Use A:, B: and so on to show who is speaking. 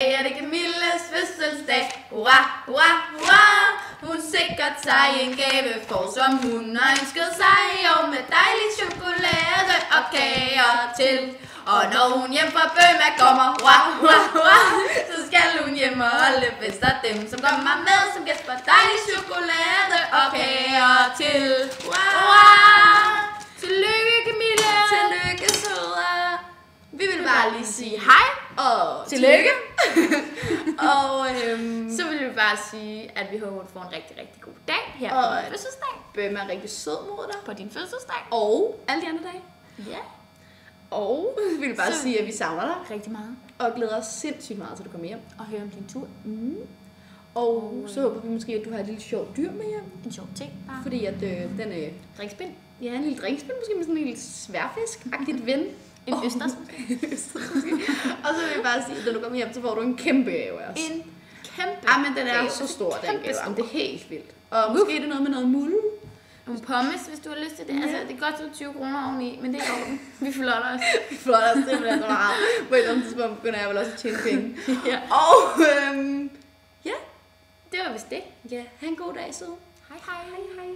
A: Er det Camilles fødselsdag? Hurra, hurra, hurra! Hun sikkert sig en gave for, som hun har ønsket sig. Og med dejlig chokolade og kager til. Og når hun hjem fra Bøma kommer, hurra, hurra, hurra, så skal hun hjem og holde fest af dem, som kommer med som gæster. Dejlig chokolade og kager til. Hurra, hurra! Tillykke, Camille! Tillykke, søde! Vi vil bare lige sige hej og tillykke. Og så vil vi bare sige, at vi håber, at du får en rigtig, rigtig god dag her på din fødselsdag.
B: Bømme er rigtig sød mod dig.
A: På din fødselsdag.
B: Og alle de andre dage.
A: Ja.
B: Og vi vil bare sige, at vi savner dig.
A: Rigtig meget.
B: Og glæder os sindssygt meget til, at du kommer hjem.
A: Og høre om din tur.
B: Og så håber vi måske, at du har et lille sjovt dyr med hjem.
A: En sjov ting bare.
B: Fordi at den
A: Drikspind.
B: ja, en lille drinkspind, måske med sådan en lille sværfisk-agtigt ven.
A: En østers.
B: Og så vil jeg bare sige, at når du kommer hjem, så får du en kæmpe gave af os.
A: En kæmpe
B: Ja, men den er så stor, den gave. Jamen, det er helt vildt. Og måske er det noget med noget muld.
A: Nogle pommes, hvis du har lyst til det. Altså, det er godt 20 kroner oveni, men det er i orden. Vi flotter os.
B: Vi flotter os simpelthen så meget. På et eller andet tidspunkt begynder jeg vel også at tjene penge.
A: Ja.
B: Og
A: Det var vist det.
B: ja, ha' en god dag, søde.
A: Hej hej.
B: Hej hej.